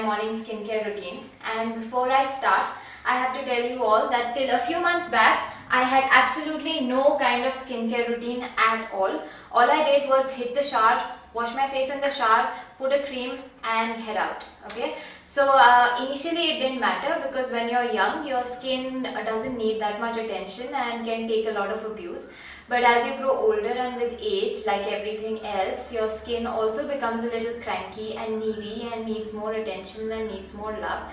my morning skincare routine. And before I start, I have to tell you all that till a few months back, I had absolutely no kind of skincare routine at all. All I did was hit the shower, wash my face in the shower, put a cream and head out. Okay, so initially it didn't matter because when you're young, your skin doesn't need that much attention and can take a lot of abuse. But as you grow older and with age, like everything else, your skin also becomes a little cranky and needy and needs more attention and needs more love.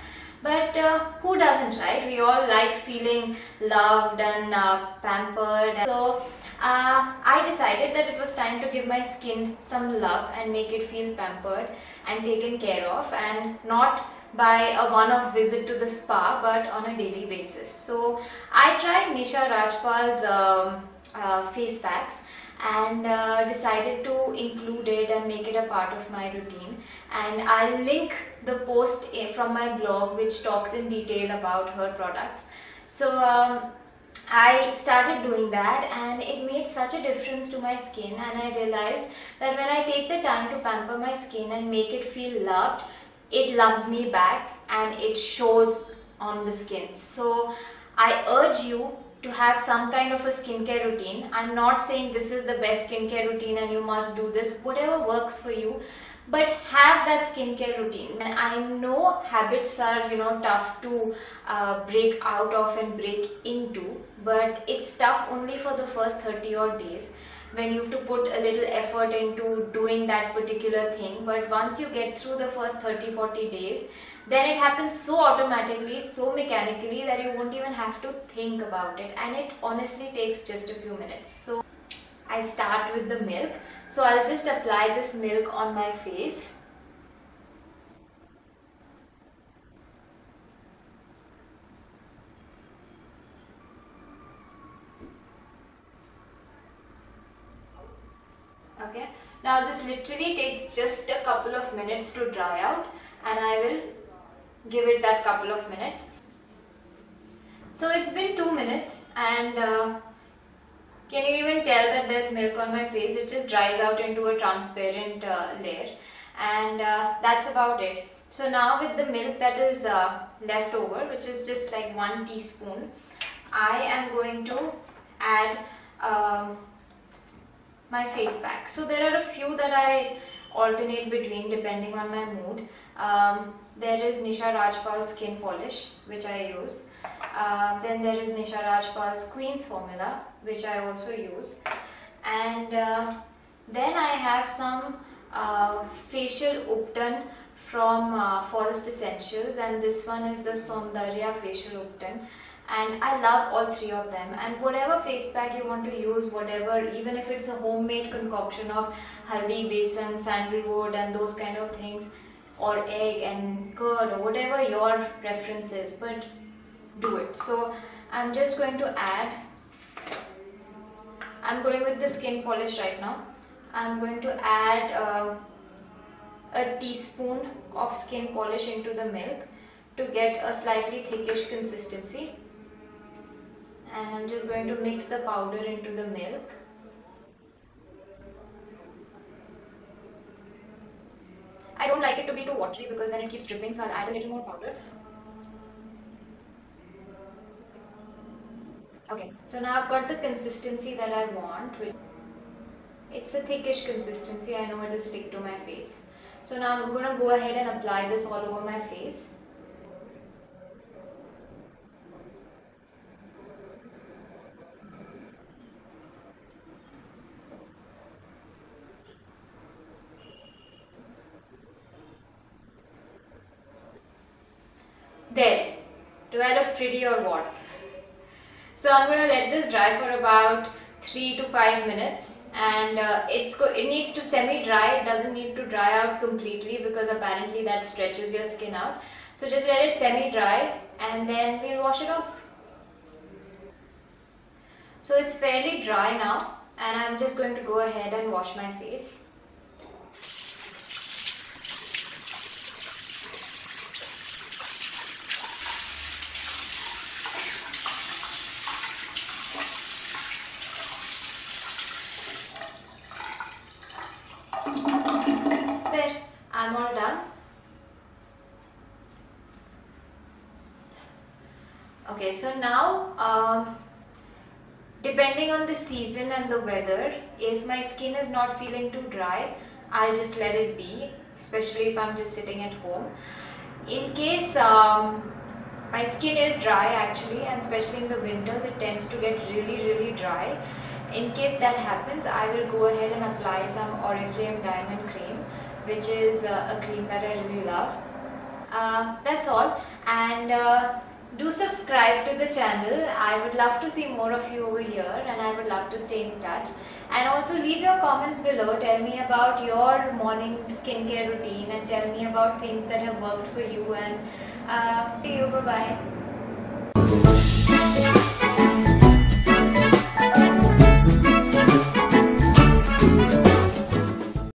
But who doesn't, right? We all like feeling loved and pampered. So I decided that it was time to give my skin some love and make it feel pampered and taken care of, and not by a one-off visit to the spa but on a daily basis. So I tried Nisha Rajpal's face packs and decided to include it and make it a part of my routine, and I'll link the post from my blog which talks in detail about her products. So I started doing that and it made such a difference to my skin, and I realized that when I take the time to pamper my skin and make it feel loved, it loves me back and it shows on the skin. So I urge you to have some kind of a skincare routine. I'm not saying this is the best skincare routine and you must do this, whatever works for you, but have that skincare routine. And I know habits are, tough to break out of and break into, but it's tough only for the first 30 odd days when you have to put a little effort into doing that particular thing. But once you get through the first 30-40 days, then it happens so automatically, so mechanically that you won't even have to think about it, and it honestly takes just a few minutes. So I start with the milk. So I'll just apply this milk on my face. Okay, now this literally takes just a couple of minutes to dry out, and I will give it that couple of minutes. So it's been 2 minutes, and can you even tell that there's milk on my face? It just dries out into a transparent layer, and that's about it. So now with the milk that is left over, which is just like 1 teaspoon, I am going to add my face pack. So there are a few that I alternate between depending on my mood. There is Nisha Rajpal's skin polish, which I use. Then there is Nisha Rajpal's Queen's formula, which I also use. And then I have some facial Upton from Forest Essentials, and this one is the Saundarya facial Upton. And I love all 3 of them, and whatever face pack you want to use, whatever, even if it's a homemade concoction of haldi, besan, sandalwood and those kind of things, or egg and curd, or whatever your preference is, but do it. So I'm just going to add, I'm going with the skin polish right now. I'm going to add a teaspoon of skin polish into the milk to get a slightly thickish consistency, and I'm just going to mix the powder into the milk. I don't like it to be too watery because then it keeps dripping, so I'll add a little more powder. Okay, so now I've got the consistency that I want. It's a thickish consistency, I know it will stick to my face. So now I'm going to go ahead and apply this all over my face. There. Do I look pretty or what? So I'm going to let this dry for about 3 to 5 minutes, and it needs to semi-dry. It doesn't need to dry out completely because apparently that stretches your skin out. So just let it semi-dry and then we'll wash it off. So it's fairly dry now, and I'm just going to go ahead and wash my face. I'm all done. Okay, so now depending on the season and the weather, if my skin is not feeling too dry, I'll just let it be, especially if I'm just sitting at home. In case my skin is dry actually, and especially in the winters it tends to get really dry. In case that happens, I will go ahead and apply some Oriflame Diamond Cream, which is a cream that I really love. That's all, and do subscribe to the channel. I would love to see more of you over here, and I would love to stay in touch. And also leave your comments below. Tell me about your morning skincare routine and tell me about things that have worked for you. And see you. Bye bye.